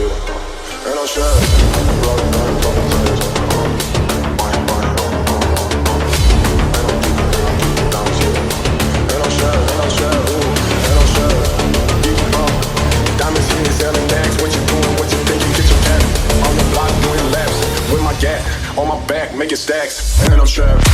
And I'm strapped. Diamonds hitting, selling bags. What you doing? What you think? You get your cat on the block doing laps with my gat on my back, making stacks. And I'm strapped.